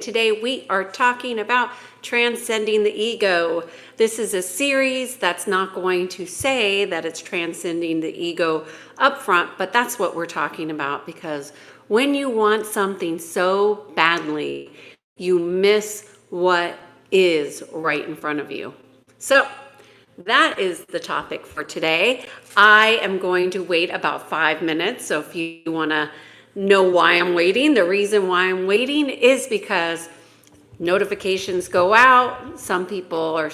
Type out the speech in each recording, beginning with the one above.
Today we are talking about transcending the ego. This is a series that's not going to say that it's transcending the ego up front, but that's what we're talking about, because when you want something so badly, you miss what is right in front of you. So that is the topic for today. I am going to wait about 5 minutes. So if you want to know why I'm waiting, the reason why I'm waiting is because notifications go out. Some people are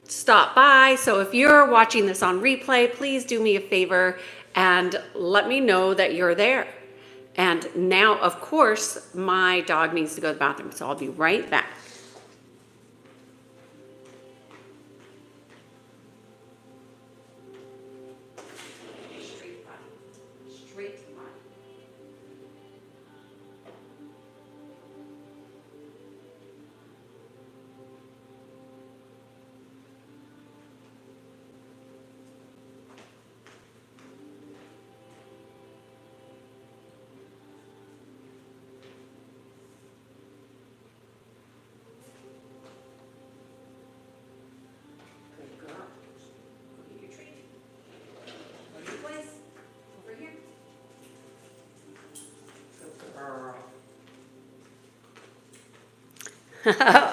stop by. So if you're watching this on replay, please do me a favor and let me know that you're there. And now, of course, my dog needs to go to the bathroom, so I'll be right back.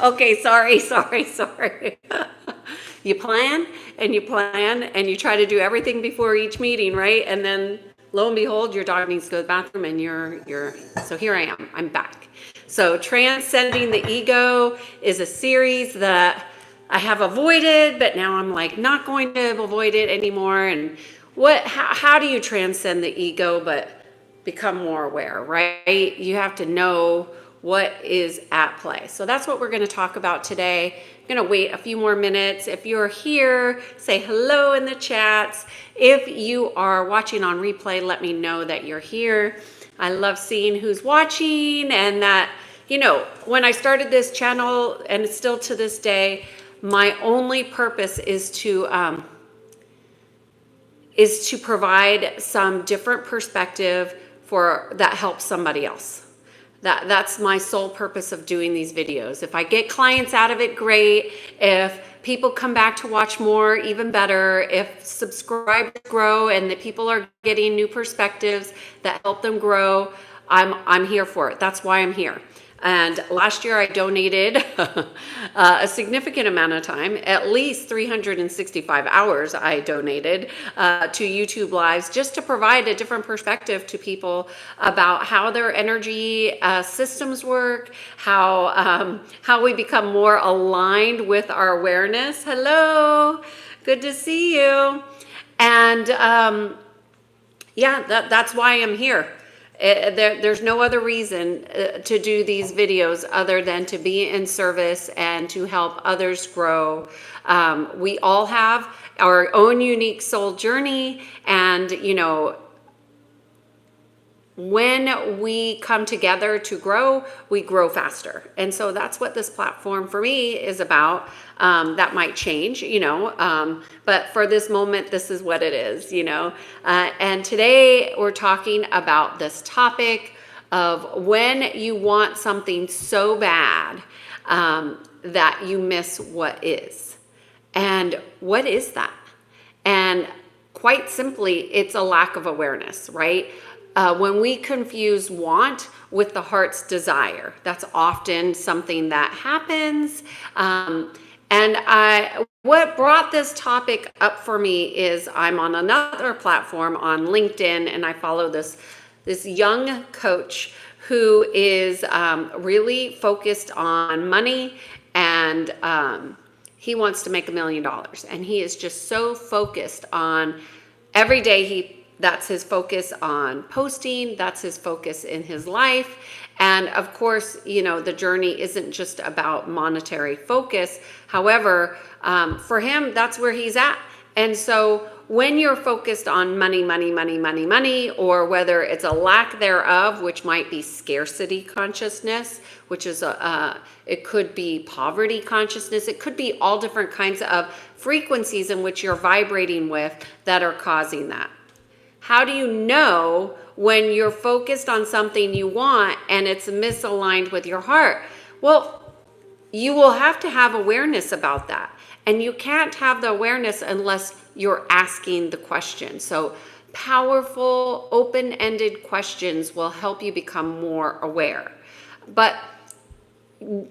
Okay, sorry. You plan and you try to do everything before each meeting, right? And then lo and behold, your dog needs to go to the bathroom and so here I am, I'm back. So Transcending the Ego is a series that I have avoided, but now I'm like not going to avoid it anymore. And how do you transcend the ego but become more aware, right? You have to know what is at play. So that's what we're going to talk about today. I'm going to wait a few more minutes. If you're here, say hello in the chats. If you are watching on replay, let me know that you're here. I love seeing who's watching, and that, when I started this channel, and it's still to this day, my only purpose is to provide some different perspective that helps somebody else. That's my sole purpose of doing these videos. If I get clients out of it, great. If people come back to watch more, even better. If subscribers grow and the people are getting new perspectives that help them grow, I'm here for it. That's why I'm here. And last year I donated a significant amount of time, at least 365 hours I donated to YouTube Lives, just to provide a different perspective to people about how their energy systems work, how we become more aligned with our awareness. Hello, good to see you. And that's why I'm here. There's no other reason to do these videos other than to be in service and to help others grow. We all have our own unique soul journey, and when we come together to grow, we grow faster. And so that's what this platform for me is about. That might change, but for this moment, this is what it is, and today we're talking about this topic of when you want something so bad that you miss what is. And what is that? And quite simply, it's a lack of awareness, right? When we confuse want with the heart's desire, that's often something that happens. What brought this topic up for me is I'm on another platform on LinkedIn, and I follow this young coach who is really focused on money, and he wants to make $1 million. And he is just so focused on every day that's his focus on posting. That's his focus in his life. And of course, the journey isn't just about monetary focus. However, for him, that's where he's at. And so when you're focused on money, or whether it's a lack thereof, which might be scarcity consciousness, which is it could be poverty consciousness. It could be all different kinds of frequencies in which you're vibrating with that are causing that. How do you know when you're focused on something you want and it's misaligned with your heart? Well, you will have to have awareness about that. And you can't have the awareness unless you're asking the question. So, powerful, open ended questions will help you become more aware. But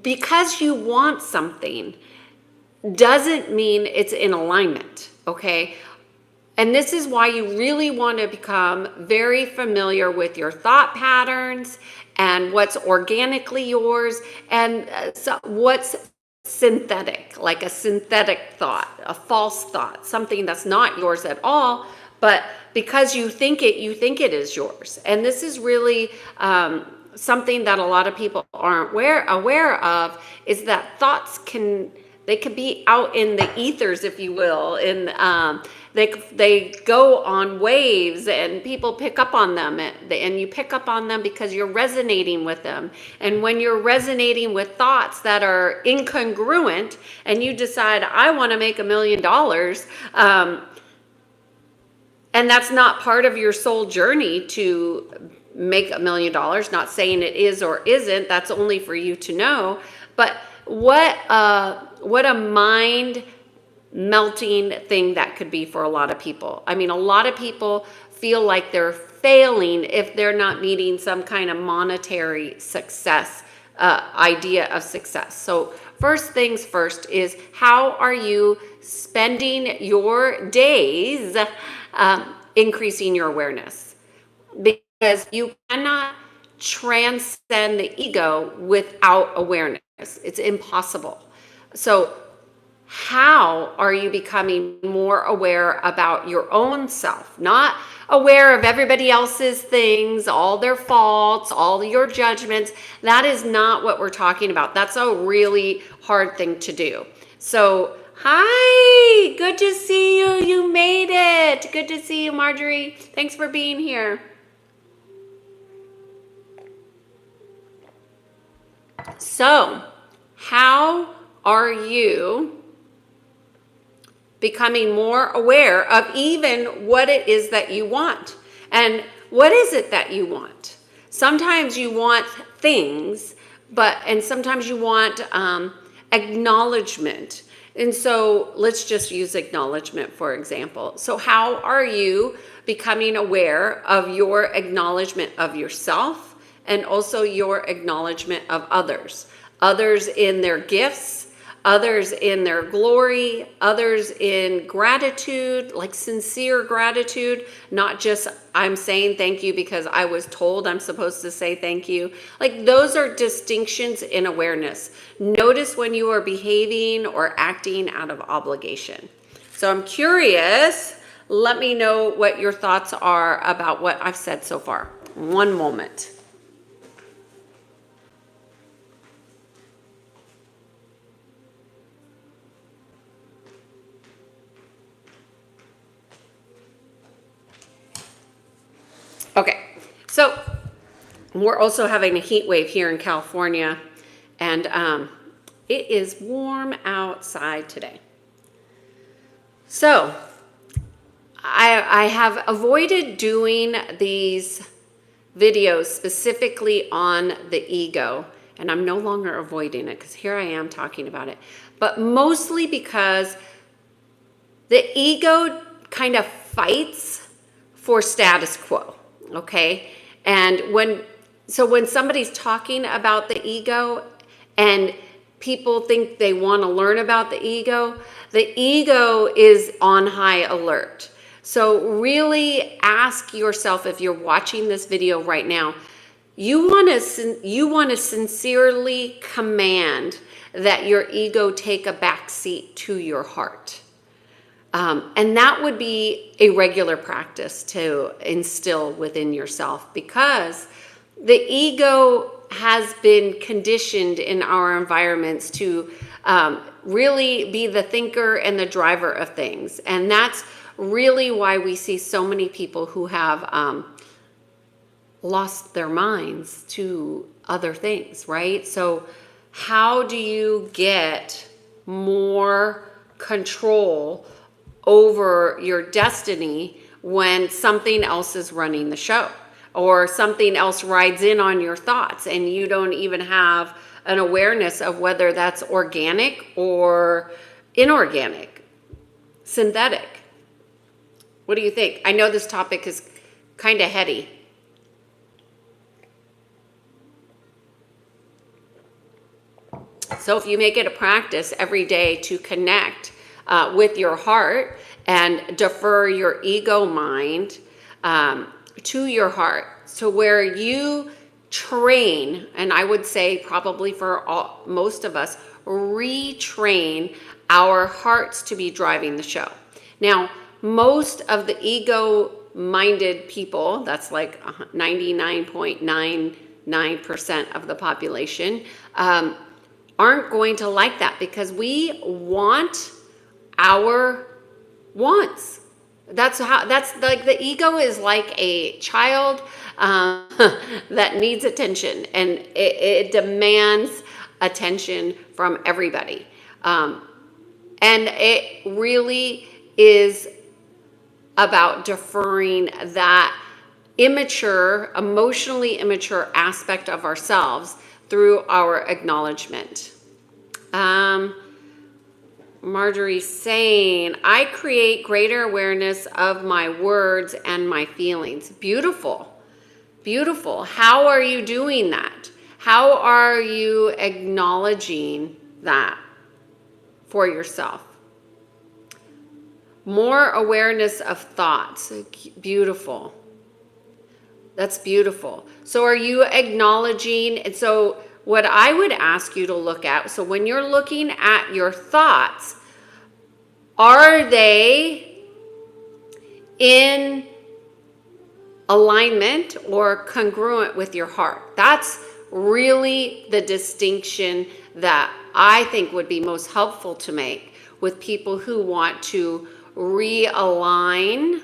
because you want something doesn't mean it's in alignment, okay? And this is why you really want to become very familiar with your thought patterns and what's organically yours and what's synthetic, like a synthetic thought, a false thought, something that's not yours at all, but because you think it is yours. And this is really something that a lot of people aren't aware of, is that thoughts can be out in the ethers, if you will, and they go on waves, and people pick up on them, and you pick up on them because you're resonating with them. And when you're resonating with thoughts that are incongruent, and you decide, I want to make $1 million, and that's not part of your soul journey to make $1 million, not saying it is or isn't, that's only for you to know. But what a mind melting thing that could be for a lot of people. I mean, a lot of people feel like they're failing if they're not meeting some kind of monetary success, idea of success. So first things first is, how are you spending your days increasing your awareness? Because you cannot transcend the ego without awareness. It's impossible. So how are you becoming more aware about your own self? Not aware of everybody else's things, all their faults, all your judgments. That is not what we're talking about. That's a really hard thing to do. So, hi, good to see you. You made it. Good to see you, Marjorie. Thanks for being here. So, how are you becoming more aware of even what it is that you want? And what is it that you want? Sometimes you want things, and sometimes you want acknowledgement. And so let's just use acknowledgement, for example. So how are you becoming aware of your acknowledgement of yourself, and also your acknowledgement of others? Others in their gifts, others in their glory, others in gratitude, like sincere gratitude, not just I'm saying thank you because I was told I'm supposed to say thank you. Like, those are distinctions in awareness. Notice when you are behaving or acting out of obligation. So I'm curious, let me know what your thoughts are about what I've said so far. One moment. Okay, so we're also having a heat wave here in California, and it is warm outside today. So I have avoided doing these videos specifically on the ego, and I'm no longer avoiding it because here I am talking about it, but mostly because the ego kind of fights for status quo. Okay. And when somebody's talking about the ego and people think they want to learn about the ego is on high alert. So really ask yourself, if you're watching this video right now, you want to sincerely command that your ego take a back seat to your heart. And that would be a regular practice to instill within yourself, because the ego has been conditioned in our environments to really be the thinker and the driver of things. And that's really why we see so many people who have lost their minds to other things, right? So how do you get more control over your destiny when something else is running the show, or something else rides in on your thoughts and you don't even have an awareness of whether that's organic or inorganic, synthetic. What do you think? I know this topic is kind of heady. So if you make it a practice every day to connect with your heart and defer your ego mind to your heart, so where you train, and I would say probably for most of us, retrain our hearts to be driving the show. Now, most of the ego-minded people, that's like 99.99% of the population, aren't going to like that because we want our wants. That's like the ego is like a child that needs attention, and it demands attention from everybody. And it really is about deferring that immature, emotionally immature aspect of ourselves through our acknowledgement. Marjorie's saying, I create greater awareness of my words and my feelings. Beautiful. Beautiful. How are you doing that? How are you acknowledging that for yourself? More awareness of thoughts. Beautiful. That's beautiful. So are you acknowledging? And so what I would ask you to look at, so when you're looking at your thoughts, are they in alignment or congruent with your heart? That's really the distinction that I think would be most helpful to make with people who want to realign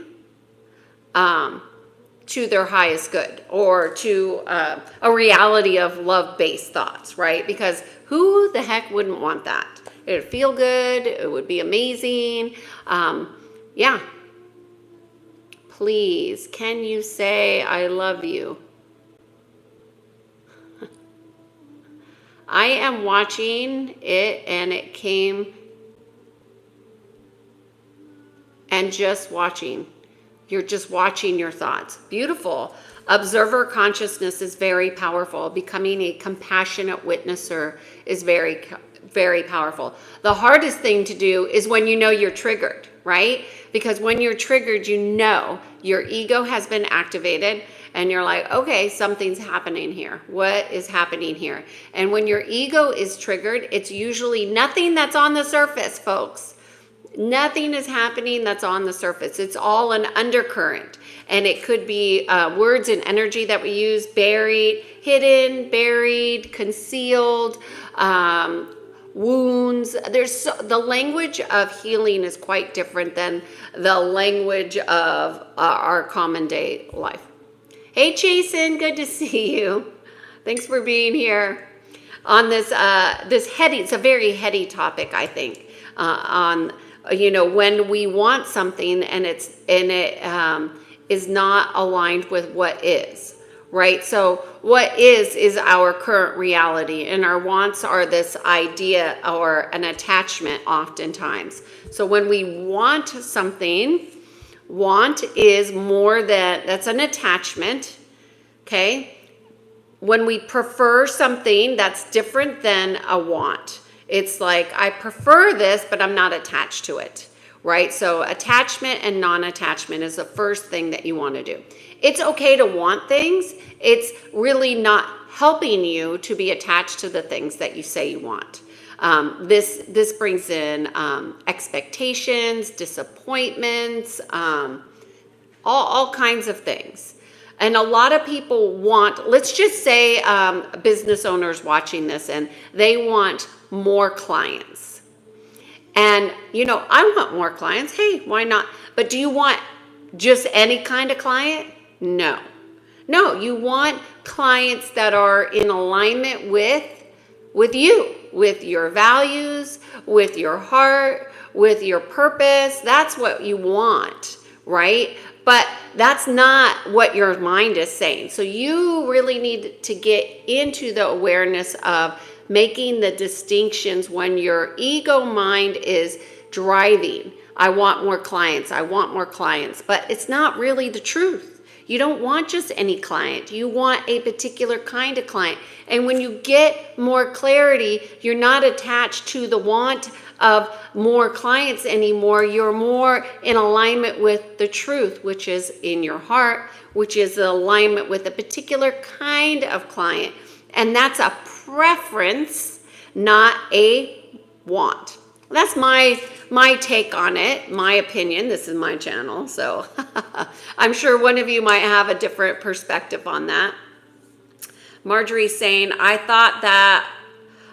to their highest good, or to a reality of love-based thoughts, right? Because who the heck wouldn't want that? It would feel good. It would be amazing. Yeah. Please, can you say, I love you? I am watching it, and it came, and just watching. You're just watching your thoughts. Beautiful. Observer consciousness is very powerful. Becoming a compassionate witnesser is very, very powerful. The hardest thing to do is when you know you're triggered, right? Because when you're triggered, you know your ego has been activated and you're like, okay, something's happening here. What is happening here? And when your ego is triggered, it's usually nothing that's on the surface, folks. Nothing is happening that's on the surface. It's all an undercurrent. And it could be words and energy that we use, buried, hidden, buried, concealed, wounds. The language of healing is quite different than the language of our common day life. Hey, Jason, good to see you. Thanks for being here on this heady, it's a very heady topic, I think, on, when we want something and it is not aligned with what is, right? So what is our current reality, and our wants are this idea or an attachment oftentimes. So when we want something, want is more than, that's an attachment, okay? When we prefer something, that's different than a want. It's like, I prefer this, but I'm not attached to it, right? So attachment and non-attachment is the first thing that you want to do. It's okay to want things. It's really not helping you to be attached to the things that you say you want. This brings in expectations, disappointments, all kinds of things. And a lot of people want, let's just say business owners watching this, and they want more clients. And, I want more clients. Hey, why not? But do you want just any kind of client? No. No, you want clients that are in alignment with you, with your values, with your heart, with your purpose. That's what you want, right? But that's not what your mind is saying. So you really need to get into the awareness of making the distinctions when your ego mind is driving. I want more clients. I want more clients. But it's not really the truth. You don't want just any client. You want a particular kind of client. And when you get more clarity, you're not attached to the want of more clients anymore. You're more in alignment with the truth, which is in your heart, which is the alignment with a particular kind of client. And that's a preference, not a want. That's my take on it, my opinion. This is my channel, so I'm sure one of you might have a different perspective on that. Marjorie's saying, I thought that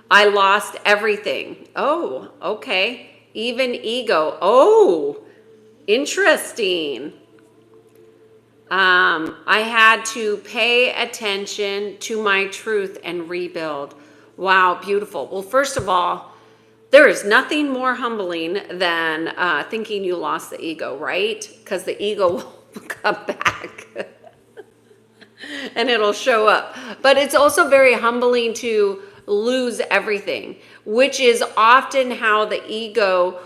I lost everything. Oh, okay. Even ego. Oh, interesting. I had to pay attention to my truth and rebuild. Wow, beautiful. Well, first of all, there is nothing more humbling than thinking you lost the ego, right? Because the ego will come back and it'll show up. But it's also very humbling to lose everything, which is often how the ego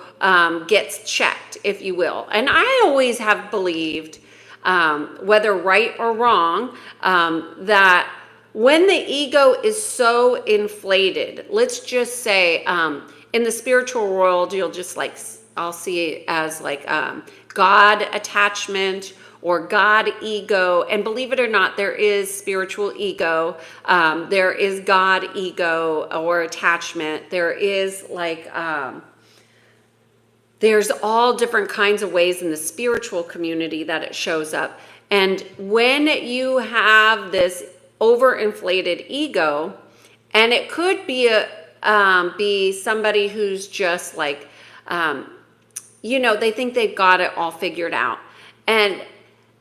gets checked, if you will. And I always have believed, whether right or wrong, that when the ego is so inflated, let's just say, in the spiritual world, you'll just like, I'll see it as like God attachment or God ego. And believe it or not, there is spiritual ego. There is God ego or attachment. There is like, there's all different kinds of ways in the spiritual community that it shows up. And when you have this overinflated ego, and it could be be somebody who's just like, they think they've got it all figured out. And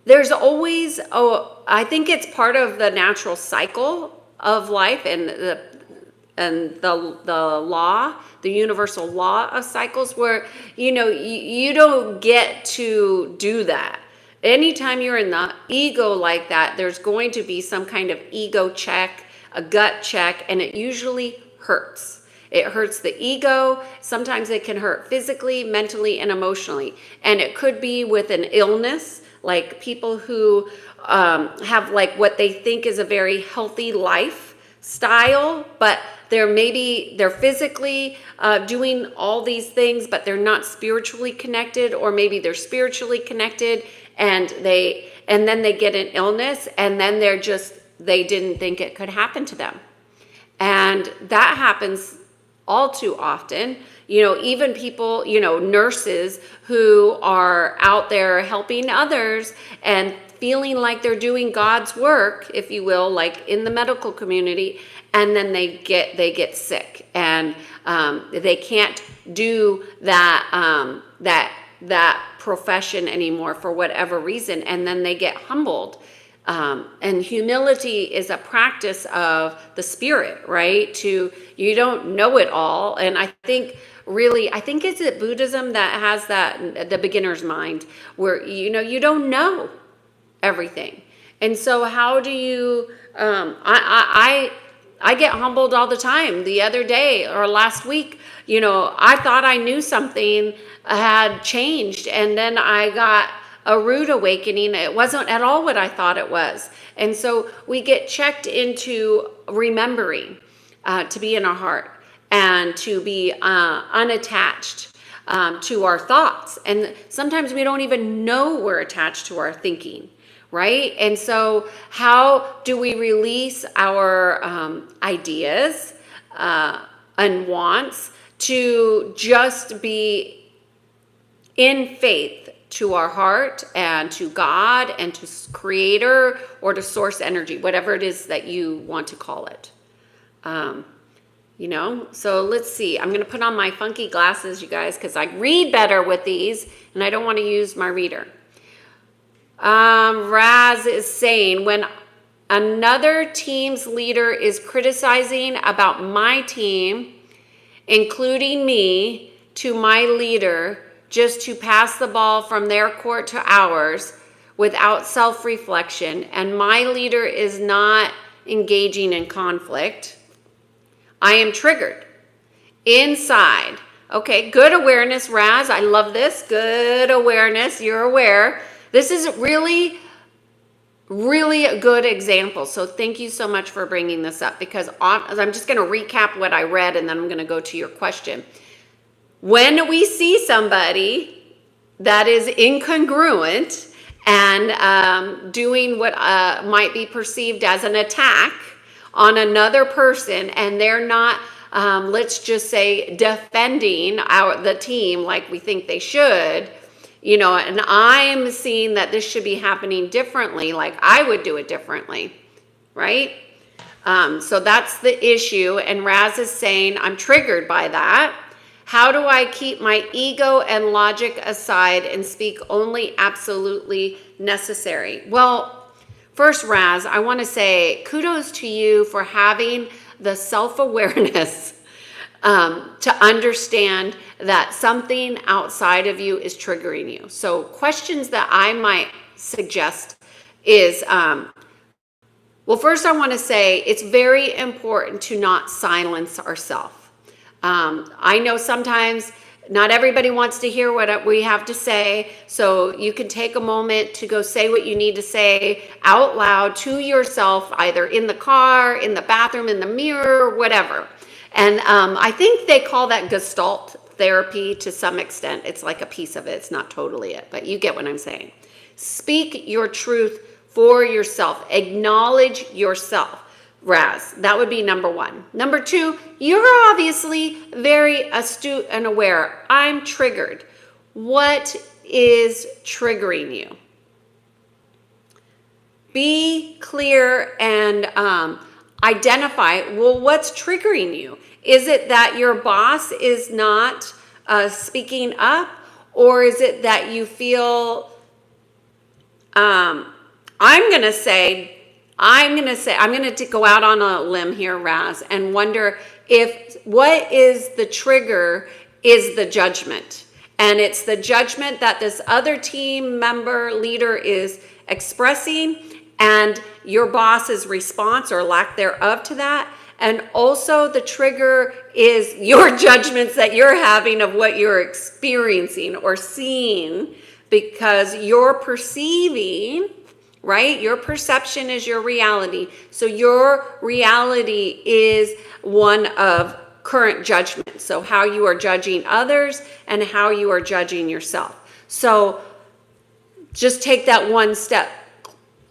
there's always, I think it's part of the natural cycle of life and the law, the universal law of cycles, where, you don't get to do that. Anytime you're in the ego like that, there's going to be some kind of ego check, a gut check, and it usually hurts. It hurts the ego. Sometimes it can hurt physically, mentally, and emotionally. And it could be with an illness, like people who have like what they think is a very healthy lifestyle, but they're physically doing all these things, but they're not spiritually connected, or maybe they're spiritually connected and then they get an illness, and then they didn't think it could happen to them. And that happens all too often. Even people, nurses who are out there helping others and feeling like they're doing God's work, if you will, like in the medical community, and then they get sick, and they can't do that profession anymore for whatever reason, and then they get humbled. And humility is a practice of the spirit, right? You don't know it all. And I think is it Buddhism that has the beginner's mind, where, you don't know everything. And so how do you, I get humbled all the time. The other day or last week, I thought I knew something had changed, and then I got a rude awakening. It wasn't at all what I thought it was. And so we get checked into remembering to be in our heart and to be unattached to our thoughts. And sometimes we don't even know we're attached to our thinking, right? And so how do we release our ideas and wants to just be in faith to our heart and to God and to Creator or to source energy, whatever it is that you want to call it. So let's see. I'm going to put on my funky glasses, you guys, because I read better with these and I don't want to use my reader. Raz is saying, when another team's leader is criticizing about my team, including me, to my leader, just to pass the ball from their court to ours without self-reflection, and my leader is not engaging in conflict, I am triggered inside. Okay, good awareness, Raz. I love this. Good awareness. You're aware. This is really a good example. So thank you so much for bringing this up, because I'm just going to recap what I read and then I'm going to go to your question. When we see somebody that is incongruent and doing what might be perceived as an attack on another person, and they're not, let's just say, defending the team like we think they should, and I'm seeing that this should be happening differently, like I would do it differently, right? So that's the issue. And Raz is saying, I'm triggered by that. How do I keep my ego and logic aside and speak only absolutely necessary? Well, first, Raz, I want to say kudos to you for having the self-awareness to understand that something outside of you is triggering you. So questions that I might suggest is, well, first I want to say it's very important to not silence ourselves. I know sometimes not everybody wants to hear what we have to say, so you can take a moment to go say what you need to say out loud to yourself, either in the car, in the bathroom, in the mirror, whatever. And I think they call that Gestalt therapy to some extent. It's like a piece of it. It's not totally it, but you get what I'm saying. Speak your truth for yourself. Acknowledge yourself, Raz. That would be number one. Number two, you're obviously very astute and aware. I'm triggered. What is triggering you? Be clear and identify, well, what's triggering you? Is it that your boss is not speaking up? Or is it that you feel, I'm going to go out on a limb here, Raz, and wonder if what is the trigger is the judgment. And it's the judgment that this other team member leader is expressing, and your boss's response or lack thereof to that. And also the trigger is your judgments that you're having of what you're experiencing or seeing, because you're perceiving, right? Your perception is your reality. So your reality is one of current judgment. So how you are judging others and how you are judging yourself. So just take that one step.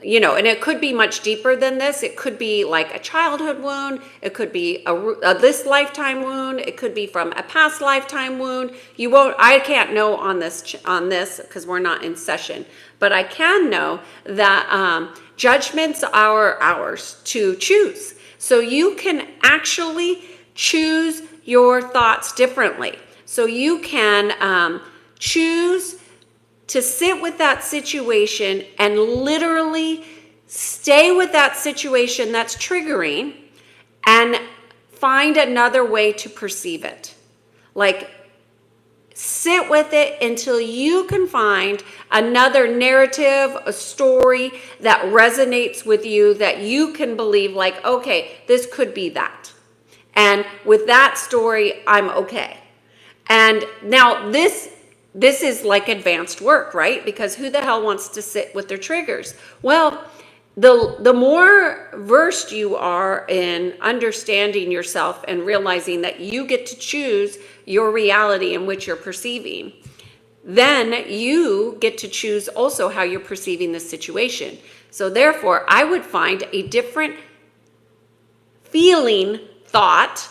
And it could be much deeper than this. It could be like a childhood wound. It could be a this lifetime wound. It could be from a past lifetime wound. I can't know on this because we're not in session, but I can know that judgments are ours to choose. So you can actually choose your thoughts differently. So you can choose to sit with that situation and literally stay with that situation that's triggering and find another way to perceive it. Like, sit with it until you can find another narrative, a story that resonates with you, that you can believe, like, okay, this could be that. And with that story, I'm okay. And now this is like advanced work, right? Because who the hell wants to sit with their triggers? Well, the more versed you are in understanding yourself and realizing that you get to choose your reality in which you're perceiving, then you get to choose also how you're perceiving the situation. So therefore, I would find a different feeling thought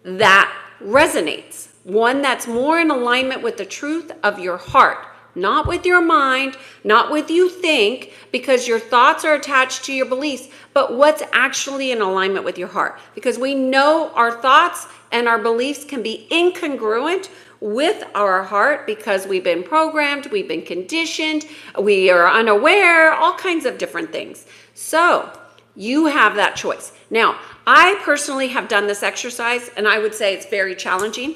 that resonates. One that's more in alignment with the truth of your heart, not with your mind, not with you think, because your thoughts are attached to your beliefs, but what's actually in alignment with your heart. Because we know our thoughts and our beliefs can be incongruent with our heart because we've been programmed, we've been conditioned, we are unaware, all kinds of different things. So you have that choice. Now, I personally have done this exercise, and I would say it's very challenging.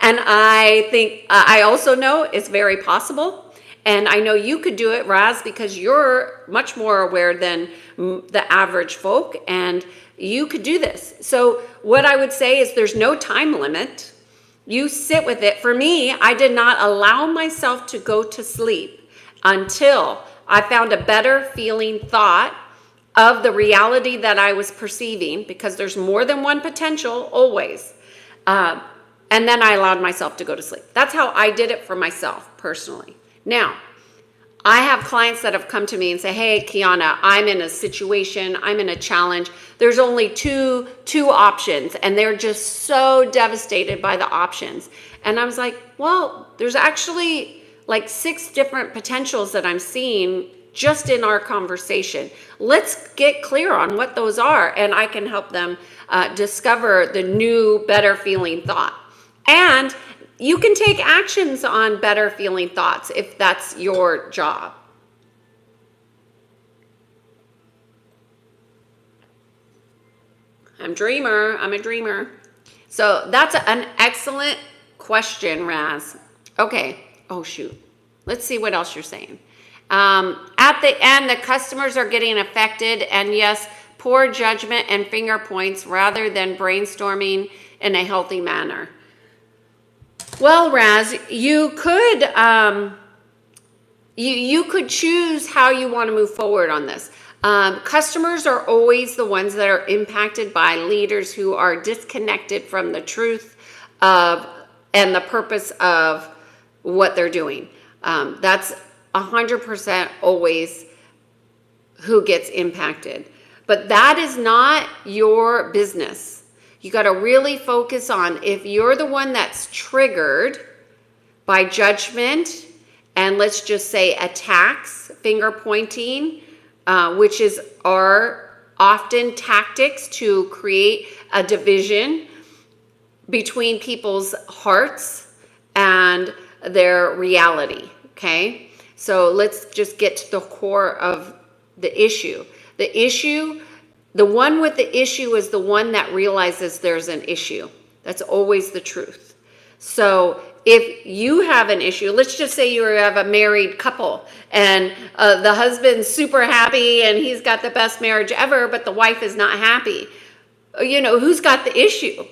And I think I also know it's very possible. And I know you could do it, Raz, because you're much more aware than the average folk, and you could do this. So what I would say is there's no time limit. You sit with it. For me, I did not allow myself to go to sleep until I found a better feeling thought of the reality that I was perceiving, because there's more than one potential always. And then I allowed myself to go to sleep. That's how I did it for myself personally. Now, I have clients that have come to me and say, hey, Kiana, I'm in a situation, I'm in a challenge. There's only two options, and they're just so devastated by the options. And I was like, well, there's actually like 6 different potentials that I'm seeing just in our conversation. Let's get clear on what those are, and I can help them discover the new, better feeling thought. And you can take actions on better feeling thoughts if that's your job. I'm a dreamer. So that's an excellent question, Raz. Okay. Oh, shoot. Let's see what else you're saying. At the end, the customers are getting affected, and yes, poor judgment and finger points rather than brainstorming in a healthy manner. Well, Raz, you could you could choose how you want to move forward on this. Customers are always the ones that are impacted by leaders who are disconnected from the truth of and the purpose of what they're doing. That's 100% always who gets impacted. But that is not your business. You got to really focus on if you're the one that's triggered by judgment and let's just say attacks, finger pointing, which are often tactics to create a division between people's hearts and their reality, okay? So let's just get to the core of the issue. The one with the issue is the one that realizes there's an issue. That's always the truth. So if you have an issue, let's just say you have a married couple and the husband's super happy and he's got the best marriage ever, but the wife is not happy. You know, who's got the issue?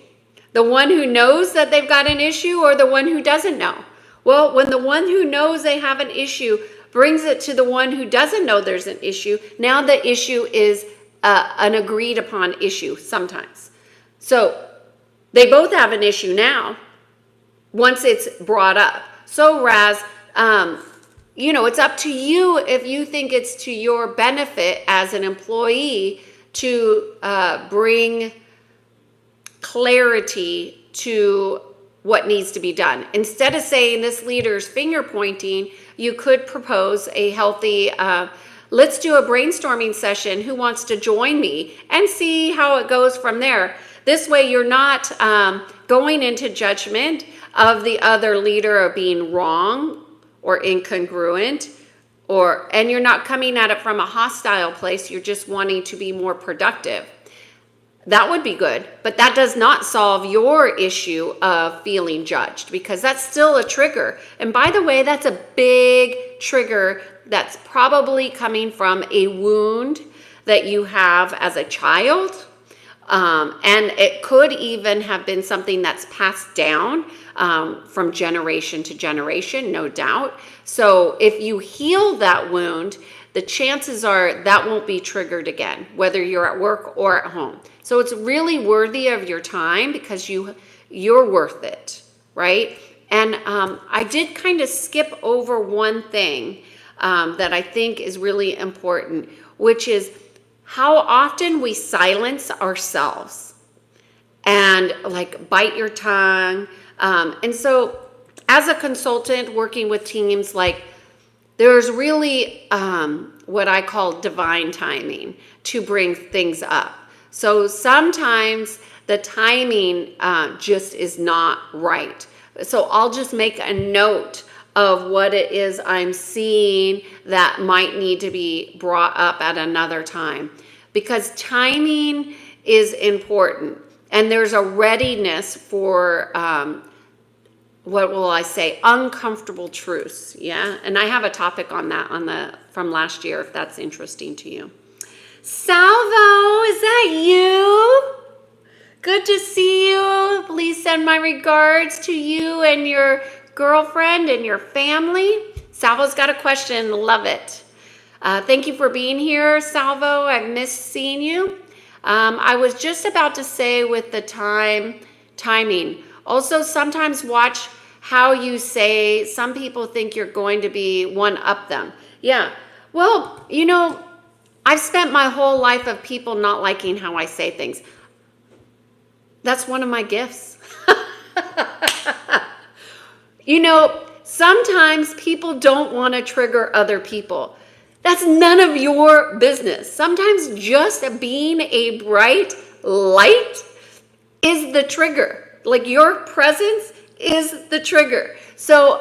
The one who knows that they've got an issue or the one who doesn't know? Well, when the one who knows they have an issue brings it to the one who doesn't know there's an issue, now the issue is an agreed upon issue sometimes. So they both have an issue now once it's brought up. So Raz, it's up to you if you think it's to your benefit as an employee to bring clarity to what needs to be done. Instead of saying this leader's finger pointing, you could propose a healthy, let's do a brainstorming session. Who wants to join me? And see how it goes from there. This way you're not going into judgment of the other leader of being wrong or incongruent, and you're not coming at it from a hostile place. You're just wanting to be more productive. That would be good, but that does not solve your issue of feeling judged, because that's still a trigger. And by the way, that's a big trigger that's probably coming from a wound that you have as a child. And it could even have been something that's passed down from generation to generation, no doubt. So if you heal that wound, the chances are that won't be triggered again, whether you're at work or at home. So it's really worthy of your time because you're worth it, right? And I did kind of skip over one thing that I think is really important, which is how often we silence ourselves and like bite your tongue. And so as a consultant working with teams, like there's really what I call divine timing to bring things up. So sometimes the timing just is not right. So I'll just make a note of what it is I'm seeing that might need to be brought up at another time, because timing is important and there's a readiness for what will I say, uncomfortable truths. Yeah. And I have a topic on that from last year, if that's interesting to you. Salvo, is that you? Good to see you. Please send my regards to you and your girlfriend and your family. Salvo's got a question. Love it. Thank you for being here, Salvo. I've missed seeing you. I was just about to say with the timing. Also, sometimes watch how you say. Some people think you're going to be one up them. Yeah. Well, I've spent my whole life of people not liking how I say things. That's one of my gifts. Sometimes people don't want to trigger other people. That's none of your business. Sometimes just being a bright light is the trigger. Like your presence is the trigger. So,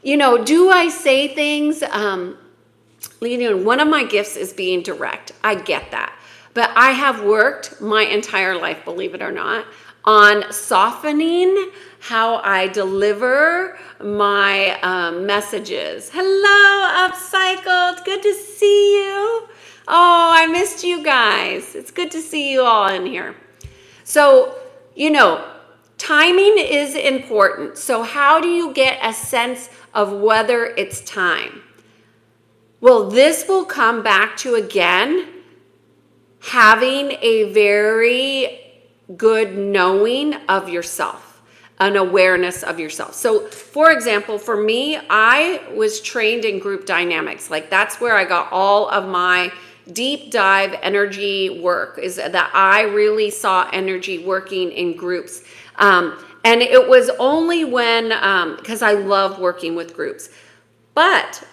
do I say things? One of my gifts is being direct. I get that. But I have worked my entire life, believe it or not, on softening how I deliver my messages. Hello, Upcycled. Good to see you. Oh, I missed you guys. It's good to see you all in here. So, timing is important. So how do you get a sense of whether it's time? Well, this will come back to, again, having a very good knowing of yourself, an awareness of yourself. So, for example, for me, I was trained in group dynamics. Like that's where I got all of my deep dive energy work, is that I really saw energy working in groups. And it was only when, because I love working with groups. But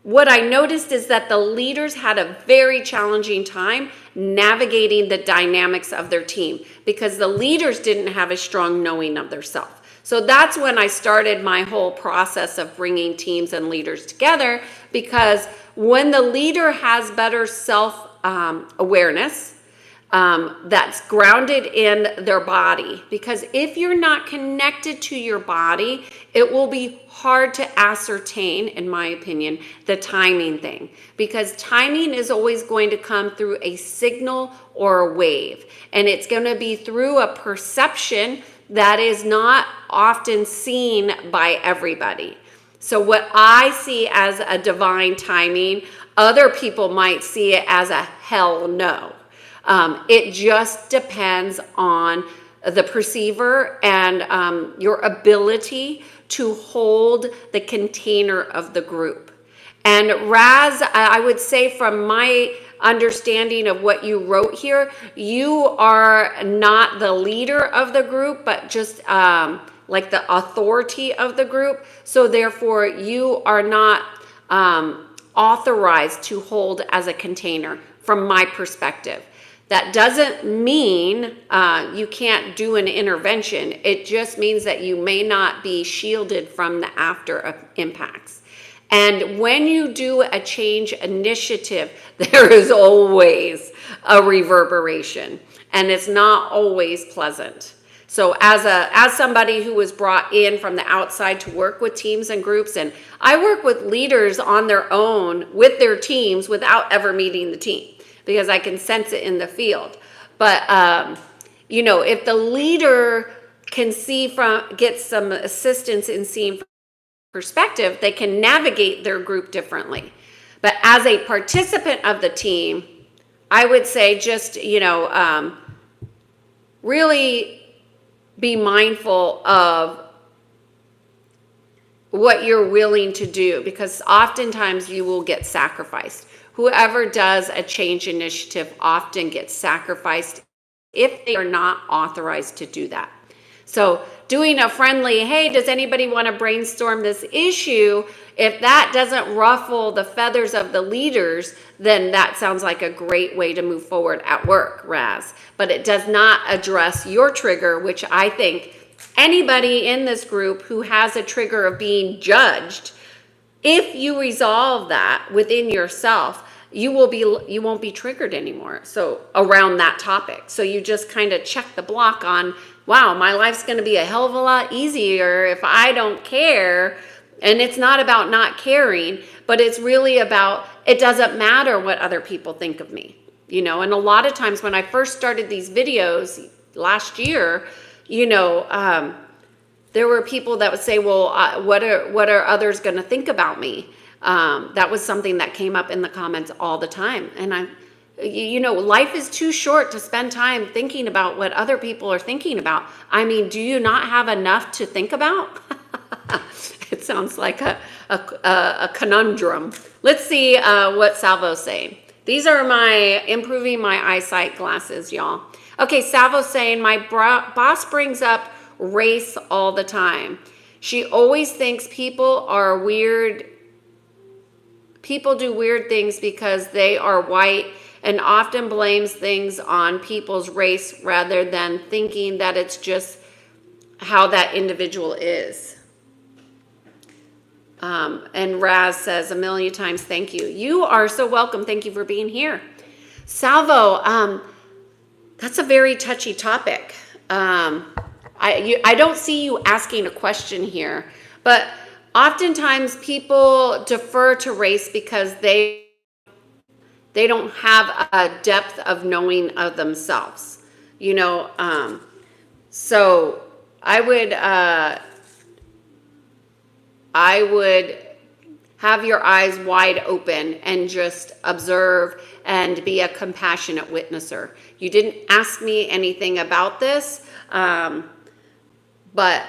what I noticed is that the leaders had a very challenging time navigating the dynamics of their team because the leaders didn't have a strong knowing of their self. So that's when I started my whole process of bringing teams and leaders together, because when the leader has better self-awareness, that's grounded in their body, because if you're not connected to your body, it will be hard to ascertain, in my opinion, the timing thing, because timing is always going to come through a signal or a wave, and it's going to be through a perception that is not often seen by everybody. So what I see as a divine timing, other people might see it as a hell no. It just depends on the perceiver and your ability to hold the container of the group. And Raz, I would say from my understanding of what you wrote here, you are not the leader of the group, but just like the authority of the group. So therefore, you are not authorized to hold as a container from my perspective. That doesn't mean you can't do an intervention. It just means that you may not be shielded from the after impacts. And when you do a change initiative, there is always a reverberation, and it's not always pleasant. So as somebody who was brought in from the outside to work with teams and groups, and I work with leaders on their own with their teams without ever meeting the team, because I can sense it in the field. But, if the leader can get some assistance in seeing from perspective, they can navigate their group differently. But as a participant of the team, I would say just, really be mindful of what you're willing to do, because oftentimes you will get sacrificed. Whoever does a change initiative often gets sacrificed if they are not authorized to do that. So doing a friendly, hey, does anybody want to brainstorm this issue? If that doesn't ruffle the feathers of the leaders, then that sounds like a great way to move forward at work, Raz. But it does not address your trigger, which I think anybody in this group who has a trigger of being judged, if you resolve that within yourself, you won't be triggered anymore. So around that topic. So you just kind of check the block on, wow, my life's going to be a hell of a lot easier if I don't care. And it's not about not caring, but it's really about, it doesn't matter what other people think of me, you know. And a lot of times when I first started these videos last year, you know, there were people that would say, well, what are others going to think about me? That was something that came up in the comments all the time. And you know, life is too short to spend time thinking about what other people are thinking about. I mean, do you not have enough to think about? It sounds like a conundrum. Let's see what Salvo's saying. These are my improving my eyesight glasses, y'all. Okay, Salvo's saying, my boss brings up race all the time. She always thinks people are weird. People do weird things because they are white, and often blames things on people's race rather than thinking that it's just how that individual is. And Raz says, a million times, thank you. You are so welcome. Thank you for being here. Salvo, that's a very touchy topic. I don't see you asking a question here, but oftentimes people defer to race because they don't have a depth of knowing of themselves, you know. So I would have your eyes wide open and just observe and be a compassionate witnesser. You didn't ask me anything about this, but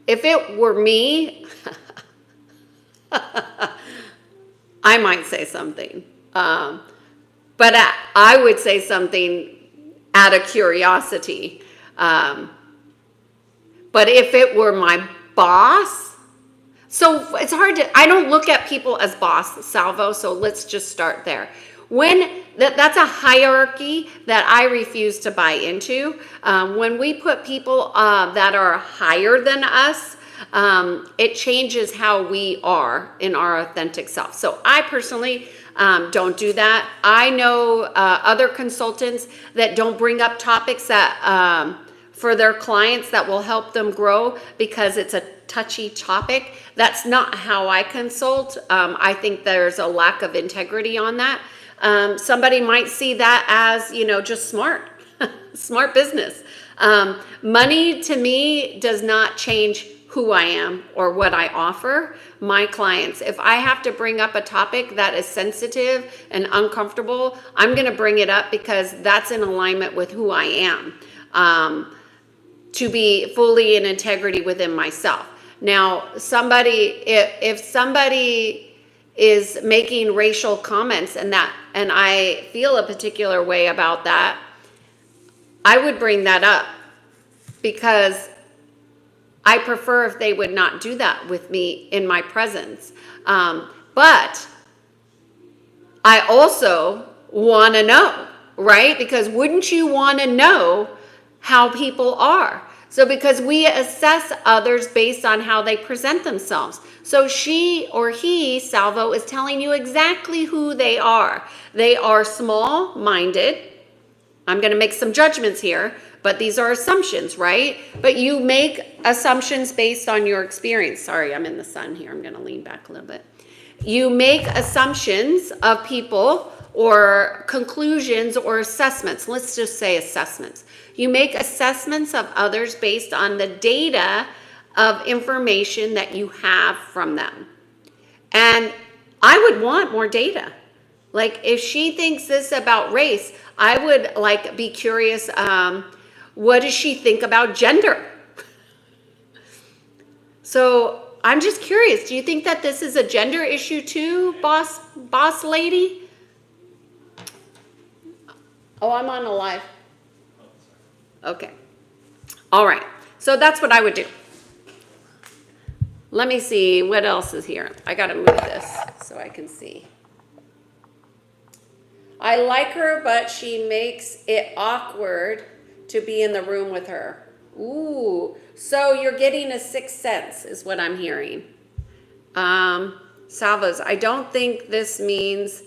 if it were me, I might say something. But I would say something out of curiosity. But if it were my boss, so it's hard to, I don't look at people as boss, Salvo, so let's just start there. That's a hierarchy that I refuse to buy into. When we put people that are higher than us, it changes how we are in our authentic self. So I personally don't do that. I know other consultants that don't bring up topics that for their clients that will help them grow because it's a touchy topic. That's not how I consult. I think there's a lack of integrity on that. Somebody might see that as, you know, just smart, smart business. Money to me does not change who I am or what I offer my clients. If I have to bring up a topic that is sensitive and uncomfortable, I'm going to bring it up because that's in alignment with who I am, to be fully in integrity within myself. Now, if somebody is making racial comments and I feel a particular way about that, I would bring that up because I prefer if they would not do that with me in my presence. But I also want to know, right? Because wouldn't you want to know how people are? So because we assess others based on how they present themselves. So she or he, Salvo, is telling you exactly who they are. They are small-minded. I'm going to make some judgments here, but these are assumptions, right? But you make assumptions based on your experience. Sorry, I'm in the sun here. I'm going to lean back a little bit. You make assumptions of people or conclusions or assessments. Let's just say assessments. You make assessments of others based on the data of information that you have from them. And I would want more data. Like if she thinks this about race, I would be curious, what does she think about gender? So I'm just curious, do you think that this is a gender issue too, boss lady? Oh, I'm on a live. Okay. All right. So that's what I would do. Let me see what else is here. I got to move this so I can see. I like her, but she makes it awkward to be in the room with her. Ooh. So you're getting a sixth sense is what I'm hearing. Salvas, I don't think this means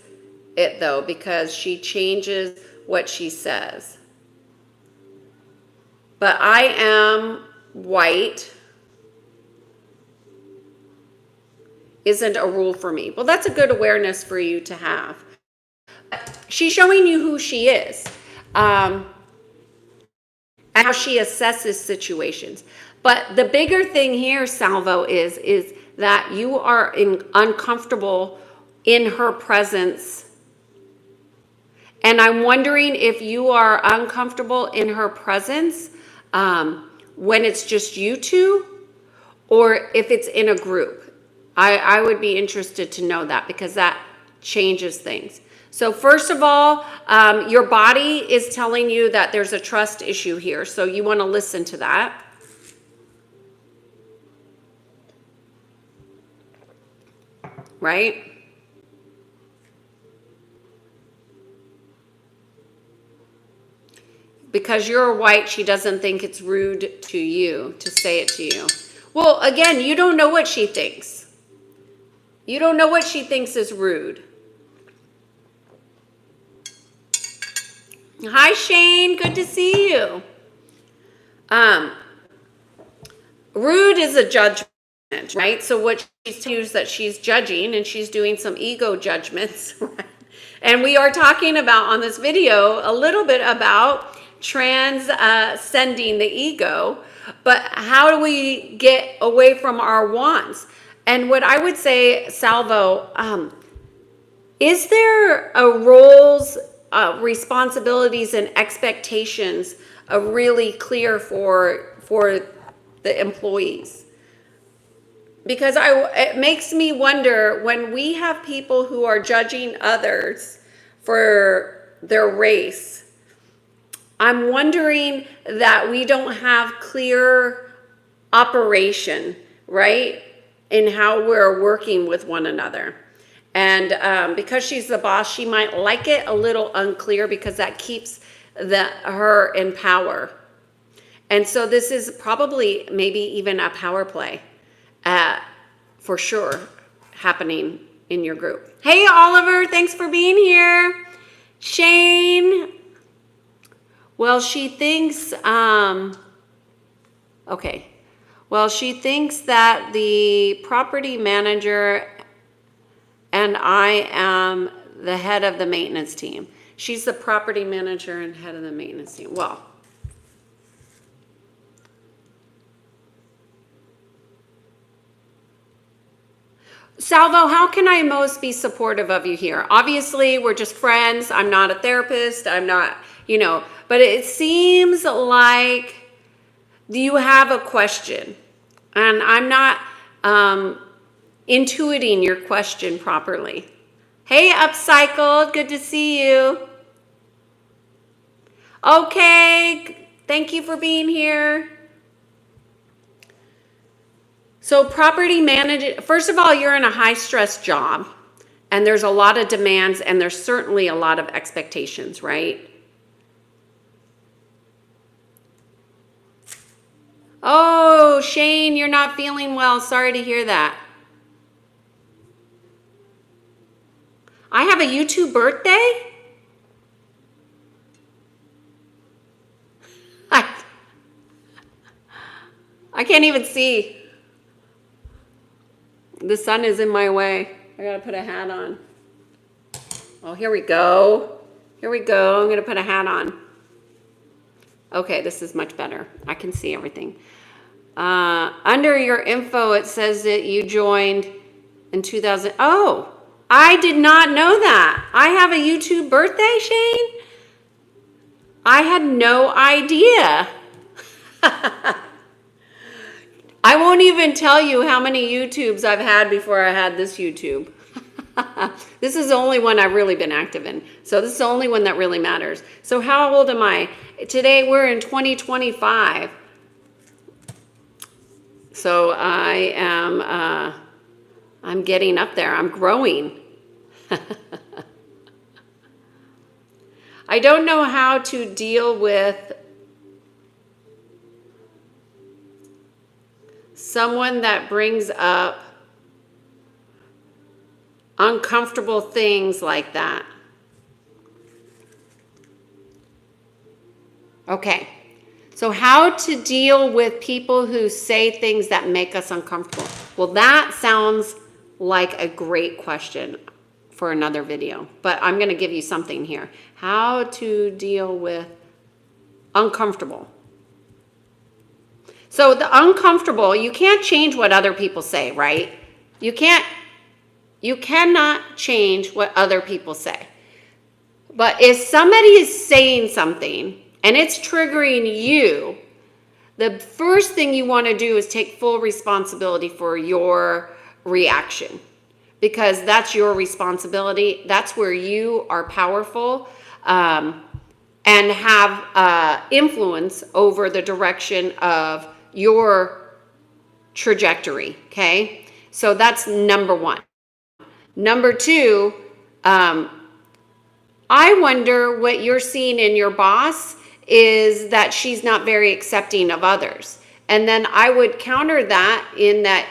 it though, because she changes what she says. but I am white isn't a rule for me. Well, that's a good awareness for you to have. She's showing you who she is, and how she assesses situations. But the bigger thing here, Salvo, is that you are uncomfortable in her presence. And I'm wondering if you are uncomfortable in her presence when it's just you two, or if it's in a group. I would be interested to know that, because that changes things. So first of all, your body is telling you that there's a trust issue here. So you want to listen to that. Right? Because you're white, she doesn't think it's rude to you to say it to you. Well, again, you don't know what she thinks. You don't know what she thinks is rude. Hi, Shane. Good to see you. Rude is a judgment, right? So what she's telling you is that she's judging, and she's doing some ego judgments. And we are talking about on this video a little bit about transcending the ego, but how do we get away from our wants? And what I would say, Salvo, is there a roles, responsibilities, and expectations really clear for the employees? Because it makes me wonder, when we have people who are judging others for their race, I'm wondering that we don't have clear operation, right, in how we're working with one another. And because she's the boss, she might like it a little unclear, because that keeps her in power. And so this is probably maybe even a power play, for sure, happening in your group. Hey, Oliver, thanks for being here. Shane, well, she thinks, okay. Well, she thinks that the property manager and I am the head of the maintenance team. She's the property manager and head of the maintenance team. Well, Salvo, how can I most be supportive of you here? Obviously, we're just friends. I'm not a therapist. I'm not, but it seems like you have a question, and I'm not intuiting your question properly. Hey, Upcycled, good to see you. Okay, thank you for being here. So property management, first of all, you're in a high stress job, and there's a lot of demands, and there's certainly a lot of expectations, right? Oh, Shane, you're not feeling well. Sorry to hear that. I have a YouTube birthday? I can't even see. The sun is in my way. I gotta put a hat on. Oh, here we go. Here we go. I'm gonna put a hat on. Okay, this is much better. I can see everything. Under your info, it says that you joined in 2000. Oh, I did not know that. I have a YouTube birthday, Shane? I had no idea. I won't even tell you how many YouTubes I've had before I had this YouTube. This is the only one I've really been active in. So this is the only one that really matters. So how old am I? Today we're in 2025. So I am, I'm getting up there. I'm growing. I don't know how to deal with someone that brings up uncomfortable things like that. Okay, So how to deal with people who say things that make us uncomfortable? Well, that sounds like a great question for another video, but I'm going to give you something here. How to deal with uncomfortable. So the uncomfortable, you can't change what other people say, right? You cannot change what other people say. But if somebody is saying something and it's triggering you, the first thing you want to do is take full responsibility for your reaction, because that's your responsibility. That's where you are powerful and have influence over the direction of your trajectory, okay? So that's number one. Number two, I wonder what you're seeing in your boss is that she's not very accepting of others. And then I would counter that in that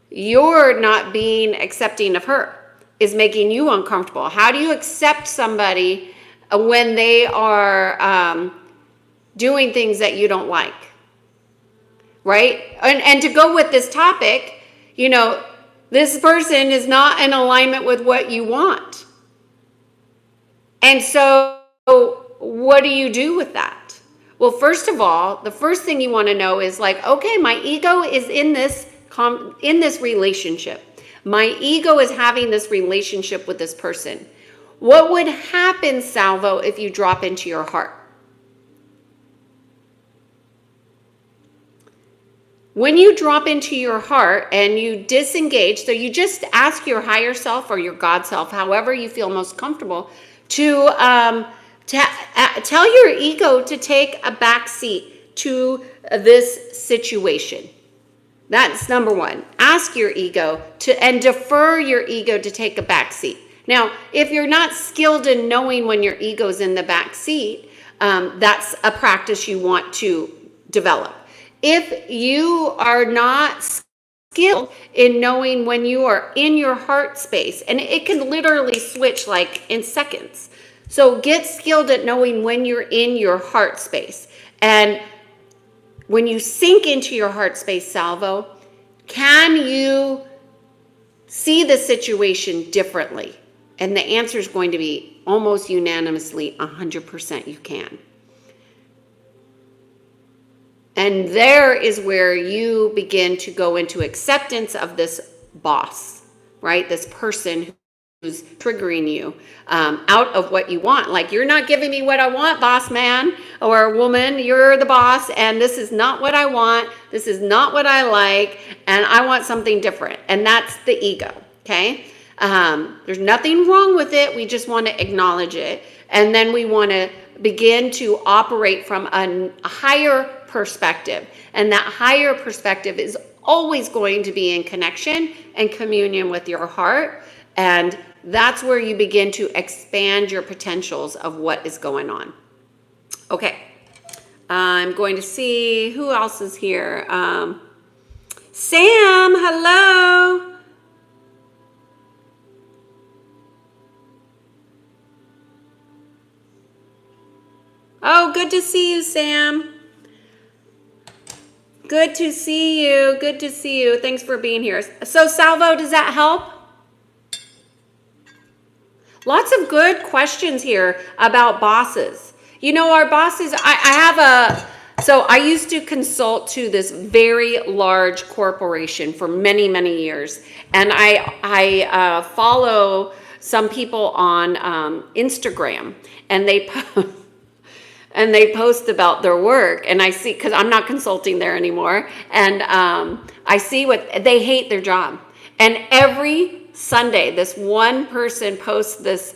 you're not being accepting of her is making you uncomfortable. How do you accept somebody when they are doing things that you don't like? Right? And to go with this topic, you know, this person is not in alignment with what you want. And so what do you do with that? Well, first of all, the first thing you want to know is like, okay, my ego is in this relationship. My ego is having this relationship with this person. What would happen, Salvo, if you drop into your heart? When you drop into your heart and you disengage, so you just ask your higher self or your God self, however you feel most comfortable, to tell your ego to take a back seat to this situation. That's number one. Ask your ego and defer your ego to take a back seat. Now, if you're not skilled in knowing when your ego's in the back seat, that's a practice you want to develop. If you are not skilled in knowing when you are in your heart space, and it can literally switch like in seconds. So get skilled at knowing when you're in your heart space. And when you sink into your heart space, Salvo, can you see the situation differently? And the answer is going to be almost unanimously 100% you can. And there is where you begin to go into acceptance of this boss, right? This person who's triggering you out of what you want. Like, you're not giving me what I want, boss man or woman. You're the boss, and this is not what I want. This is not what I like, and I want something different. And that's the ego, okay? There's nothing wrong with it. We just want to acknowledge it. And then we want to begin to operate from a higher perspective. And that higher perspective is always going to be in connection and communion with your heart. And that's where you begin to expand your potentials of what is going on. Okay. I'm going to see who else is here. Sam, hello. Oh, good to see you, Sam. Good to see you. Good to see you. Thanks for being here. So, Salvo, does that help? Lots of good questions here about bosses. You know, our bosses, so I used to consult to this very large corporation for many, many years. And I follow some people on Instagram, and they post about their work, and I see, because I'm not consulting there anymore, and I see what they hate their job. And every Sunday, this one person posts this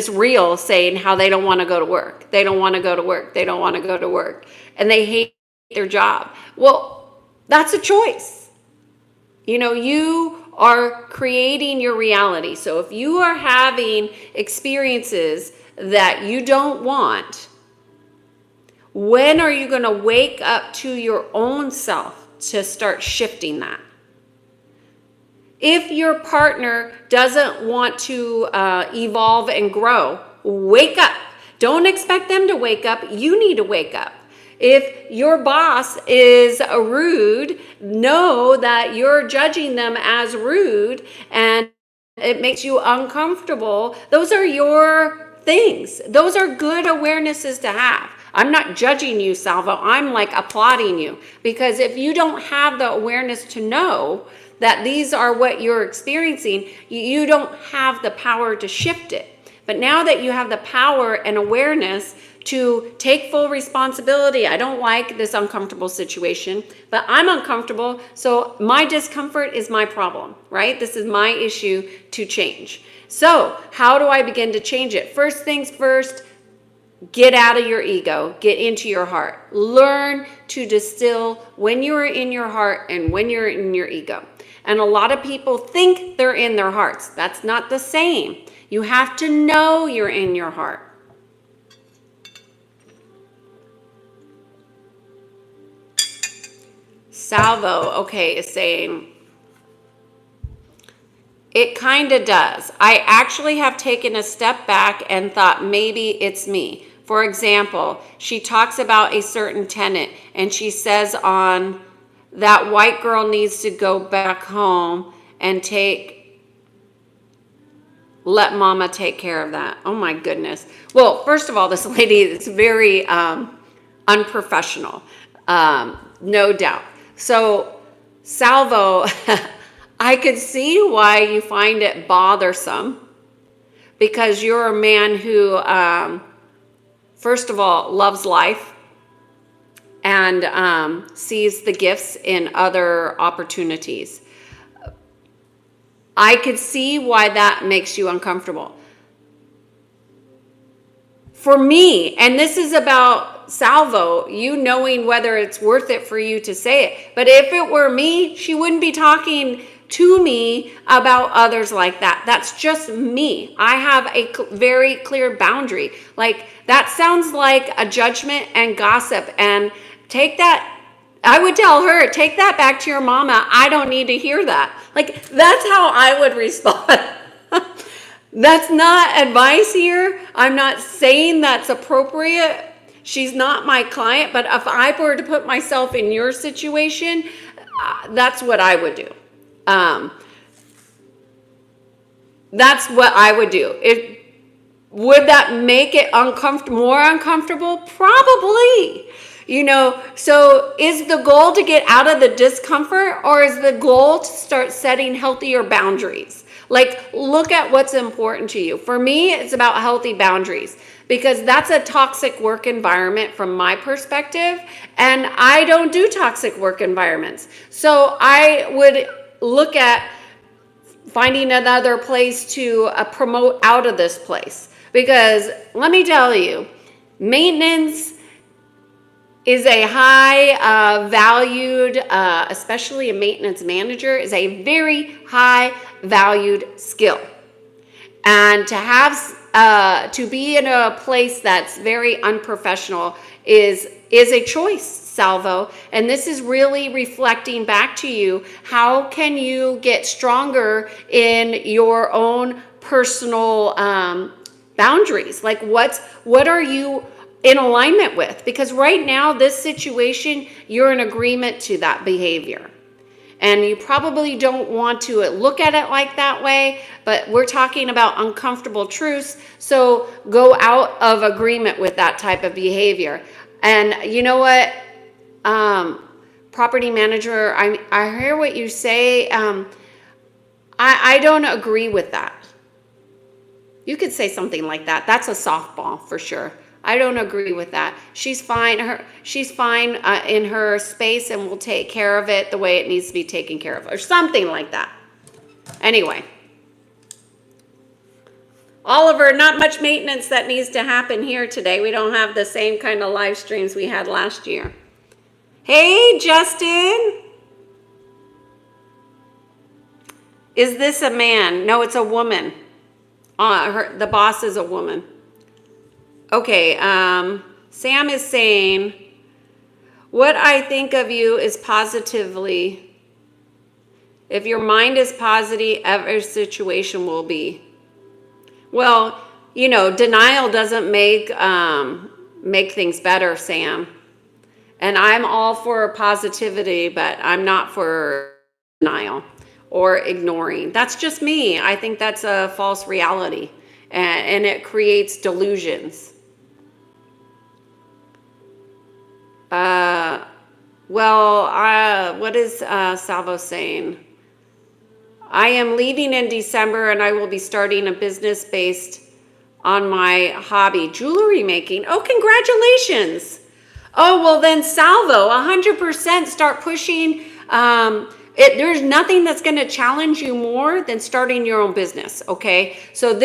reel saying how they don't want to go to work. They don't want to go to work. They don't want to go to work. And they hate their job. Well, that's a choice. You know, you are creating your reality. So if you are having experiences that you don't want, when are you going to wake up to your own self to start shifting that? If your partner doesn't want to evolve and grow, wake up. Don't expect them to wake up. You need to wake up. If your boss is rude, know that you're judging them as rude and it makes you uncomfortable. Those are your things. Those are good awarenesses to have. I'm not judging you, Salvo. I'm like applauding you, because if you don't have the awareness to know that these are what you're experiencing, you don't have the power to shift it. But now that you have the power and awareness to take full responsibility, I don't like this uncomfortable situation, but I'm uncomfortable, so my discomfort is my problem, right? This is my issue to change. So how do I begin to change it? First things first, get out of your ego, get into your heart. Learn to distill when you're in your heart and when you're in your ego. And a lot of people think they're in their hearts. That's not the same. You have to know you're in your heart. Salvo, okay, is saying, it kind of does. I actually have taken a step back and thought maybe it's me. For example, she talks about a certain tenant and she says on that white girl needs to go back home and let mama take care of that. Oh my goodness. Well, first of all, this lady is very unprofessional, no doubt. So Salvo, I could see why you find it bothersome, because you're a man who, first of all, loves life and sees the gifts in other opportunities. I could see why that makes you uncomfortable. For me, and this is about Salvo, you knowing whether it's worth it for you to say it. But if it were me, she wouldn't be talking to me about others like that. That's just me. I have a very clear boundary. Like, that sounds like a judgment and gossip. And take that, I would tell her, take that back to your mama. I don't need to hear that. Like, that's how I would respond. That's not advice here. I'm not saying that's appropriate. She's not my client, but if I were to put myself in your situation, that's what I would do. That's what I would do. Would that make it more uncomfortable? Probably. So is the goal to get out of the discomfort, or is the goal to start setting healthier boundaries? Like, look at what's important to you. For me, it's about healthy boundaries, because that's a toxic work environment from my perspective, and I don't do toxic work environments. So I would look at finding another place to promote out of this place, because let me tell you, maintenance is a high valued, especially a maintenance manager, is a very high valued skill. And to have to be in a place that's very unprofessional is a choice, Salvo. And this is really reflecting back to you. How can you get stronger in your own personal boundaries? Like, what are you in alignment with? Because right now, this situation, you're in agreement to that behavior. And you probably don't want to look at it like that way, but we're talking about uncomfortable truths. So go out of agreement with that type of behavior. And you know what, property manager, I hear what you say. I don't agree with that. You could say something like that. That's a softball for sure. I don't agree with that. She's fine. She's fine in her space, and will take care of it the way it needs to be taken care of, or something like that. Anyway, Oliver, not much maintenance that needs to happen here today. We don't have the same kind of live streams we had last year. Hey, Justin. Is this a man? No, it's a woman. The boss is a woman. Okay, Sam is saying, what I think of you is positively. If your mind is positive, every situation will be. Well, denial doesn't make things better, Sam. And I'm all for positivity, but I'm not for denial or ignoring. That's just me. I think that's a false reality, and it creates delusions. Uh, what is Salvo saying? I am leaving in December and I will be starting a business based on my hobby, jewelry making. Oh, congratulations. Oh, well then Salvo, 100% start pushing. There's nothing that's going to challenge you more than starting your own business. Okay. So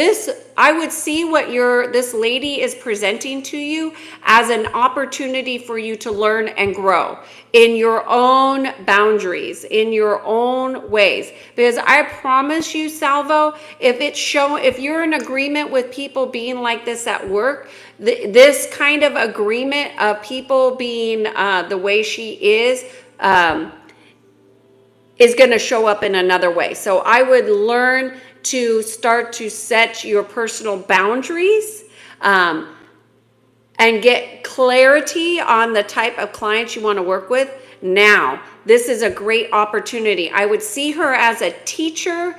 I would see what this lady is presenting to you as an opportunity for you to learn and grow in your own boundaries, in your own ways. Because I promise you, Salvo, if you're in agreement with people being like this at work, this kind of agreement of people being the way she is going to show up in another way. So I would learn to start to set your personal boundaries and get clarity on the type of clients you want to work with. Now, this is a great opportunity. I would see her as a teacher,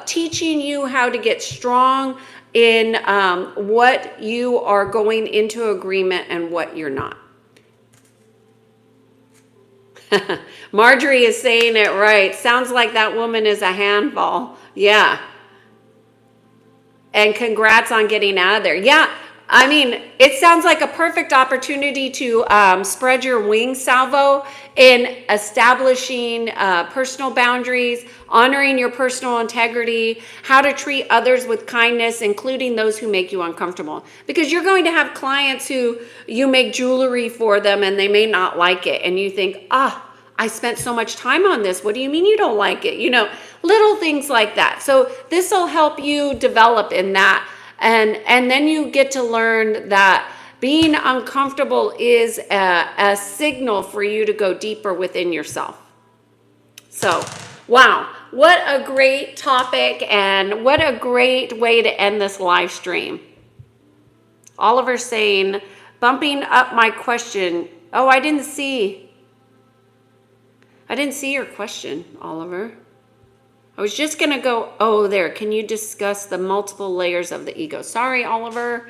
teaching you how to get strong in what you are going into agreement and what you're not. Marjorie is saying it right. Sounds like that woman is a handful. Yeah. And congrats on getting out of there. Yeah. I mean, it sounds like a perfect opportunity to spread your wings, Salvo, in establishing personal boundaries, honoring your personal integrity, how to treat others with kindness, including those who make you uncomfortable. Because you're going to have clients who you make jewelry for them and they may not like it. And you think, I spent so much time on this. What do you mean you don't like it? Little things like that. So this will help you develop in that. And then you get to learn that being uncomfortable is a signal for you to go deeper within yourself. So, wow, what a great topic and what a great way to end this live stream. Oliver saying, bumping up my question. Oh, I didn't see your question, Oliver. I was just going to go, there. Can you discuss the multiple layers of the ego? Sorry, Oliver.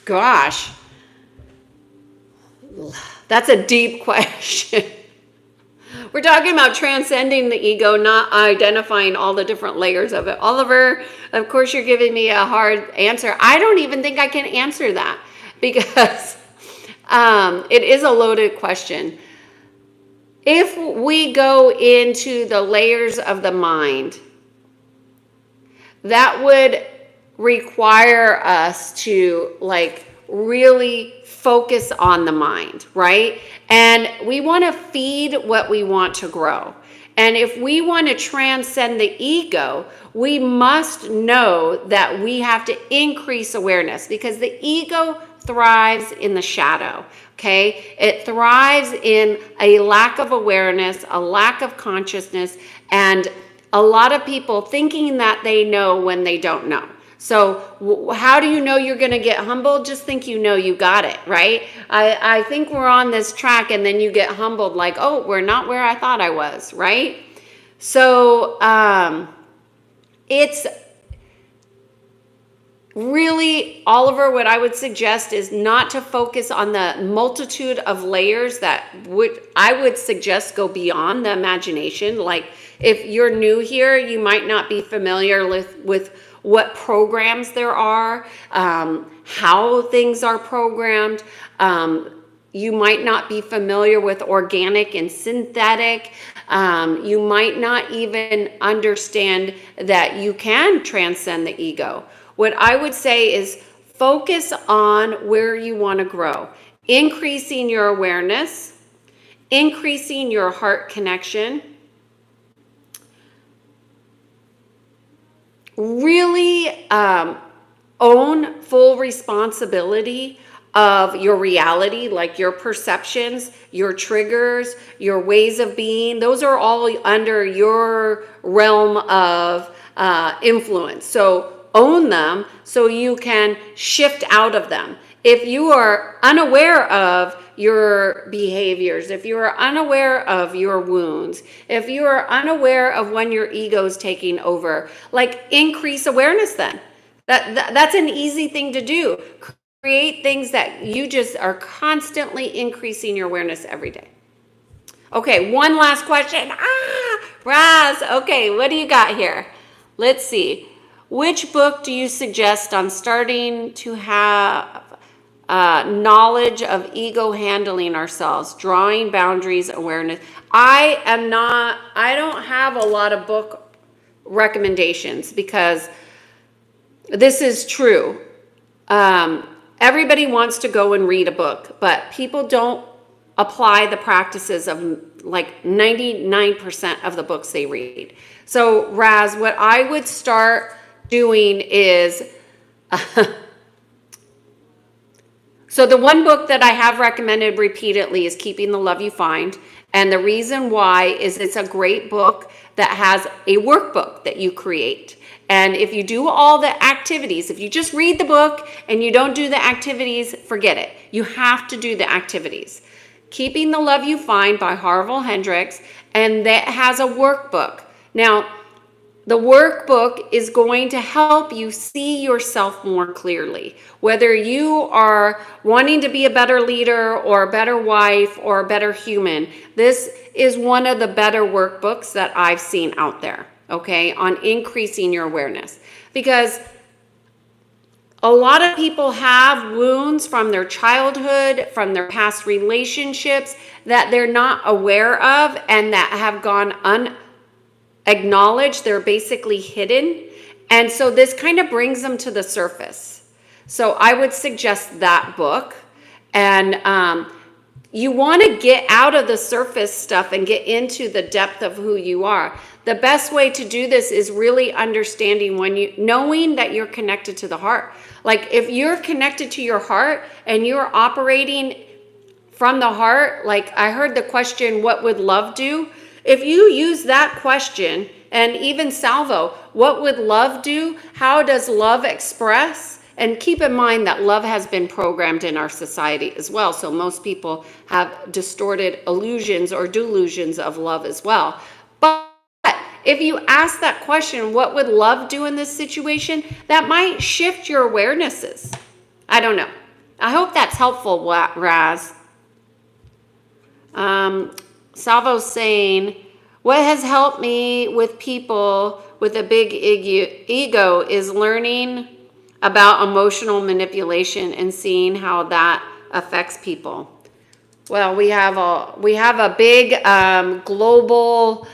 Gosh. That's a deep question. We're talking about transcending the ego, not identifying all the different layers of it. Oliver, of course, you're giving me a hard answer. I don't even think I can answer that because it is a loaded question. If we go into the layers of the mind, that would require us to really focus on the mind, right? And we want to feed what we want to grow. And if we want to transcend the ego, we must know that we have to increase awareness because the ego thrives in the shadow. Okay, it thrives in a lack of awareness, a lack of consciousness, and a lot of people thinking that they know when they don't know. So how do you know you're going to get humbled? Just think you know you got it, right? I think we're on this track and then you get humbled like, oh, we're not where I thought I was, right? So it's really, Oliver, what I would suggest is not to focus on the multitude of layers that I would suggest go beyond the imagination. Like if you're new here, you might not be familiar with what programs there are, how things are programmed. You might not be familiar with organic and synthetic. You might not even understand that you can transcend the ego. What I would say is focus on where you want to grow, increasing your awareness, increasing your heart connection, really own full responsibility of your reality, like your perceptions, your triggers, your ways of being. Those are all under your realm of influence. So own them so you can shift out of them. If you are unaware of your behaviors, if you are unaware of your wounds, if you are unaware of when your ego is taking over, like increase awareness then. That's an easy thing to do. Create things that you just are constantly increasing your awareness every day. Okay, one last question. Raz, okay, what do you got here? Let's see. Which book do you suggest on starting to have knowledge of ego handling ourselves, drawing boundaries, awareness? I don't have a lot of book recommendations because this is true. Everybody wants to go and read a book, but people don't apply the practices of like 99% of the books they read. So Raz, what I would start doing is, so the one book that I have recommended repeatedly is Keeping the Love You Find. And the reason why is it's a great book that has a workbook that you create. And if you do all the activities, if you just read the book and you don't do the activities, forget it. You have to do the activities. Keeping the Love You Find by Harville Hendrix, and that has a workbook. Now, the workbook is going to help you see yourself more clearly. Whether you are wanting to be a better leader or a better wife or a better human, this is one of the better workbooks that I've seen out there, okay, on increasing your awareness. Because a lot of people have wounds from their childhood, from their past relationships that they're not aware of and that have gone unacknowledged. They're basically hidden. And so this kind of brings them to the surface. So I would suggest that book. And you want to get out of the surface stuff and get into the depth of who you are. The best way to do this is really understanding knowing that you're connected to the heart. Like if you're connected to your heart and you're operating from the heart, like I heard the question, what would love do? If you use that question, and even Salvo, what would love do? How does love express? And keep in mind that love has been programmed in our society as well. So most people have distorted illusions or delusions of love as well. But if you ask that question, what would love do in this situation? That might shift your awarenesses. I don't know. I hope that's helpful, Raz. Salvo's saying, what has helped me with people with a big ego is learning about emotional manipulation and seeing how that affects people. Well, we have a big global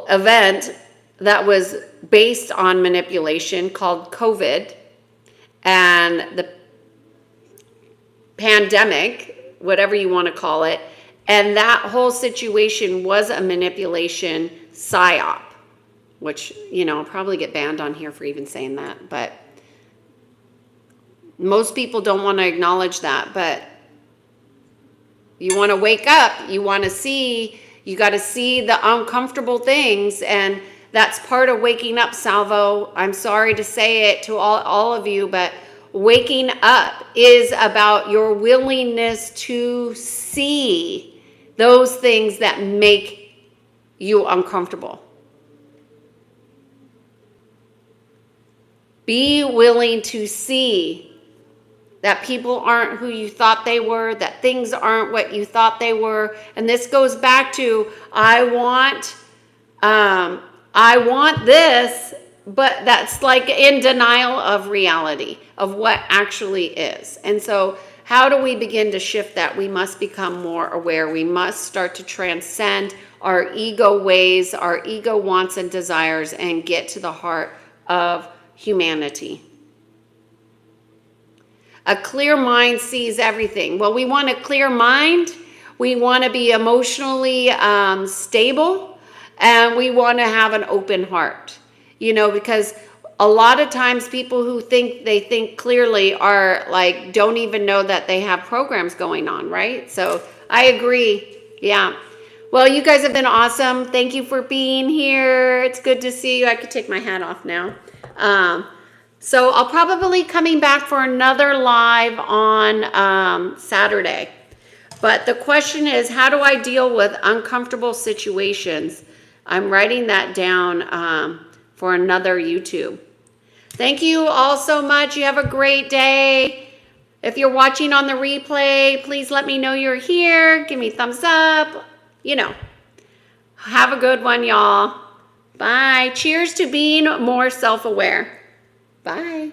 event that was based on manipulation called COVID, and the pandemic, whatever you want to call it. And that whole situation was a manipulation psyop, which, I'll probably get banned on here for even saying that. But most people don't want to acknowledge that. But you want to wake up. You got to see the uncomfortable things. And that's part of waking up, Salvo. I'm sorry to say it to all of you, but waking up is about your willingness to see those things that make you uncomfortable. Be willing to see that people aren't who you thought they were, that things aren't what you thought they were. And this goes back to, I want this, but that's like in denial of reality, of what actually is. And so how do we begin to shift that? We must become more aware. We must start to transcend our ego ways, our ego wants and desires, and get to the heart of humanity. A clear mind sees everything. Well, we want a clear mind. We want to be emotionally stable, and we want to have an open heart. Because a lot of times people who think they think clearly are like, don't even know that they have programs going on, right? So I agree. Yeah. Well, you guys have been awesome. Thank you for being here. It's good to see you. I could take my hat off now. So I'll probably coming back for another live on Saturday. But the question is, how do I deal with uncomfortable situations? I'm writing that down for another YouTube. Thank you all so much. You have a great day. If you're watching on the replay, please let me know you're here. Give me a thumbs up. You know, have a good one, y'all. Bye. Cheers to being more self-aware. Bye.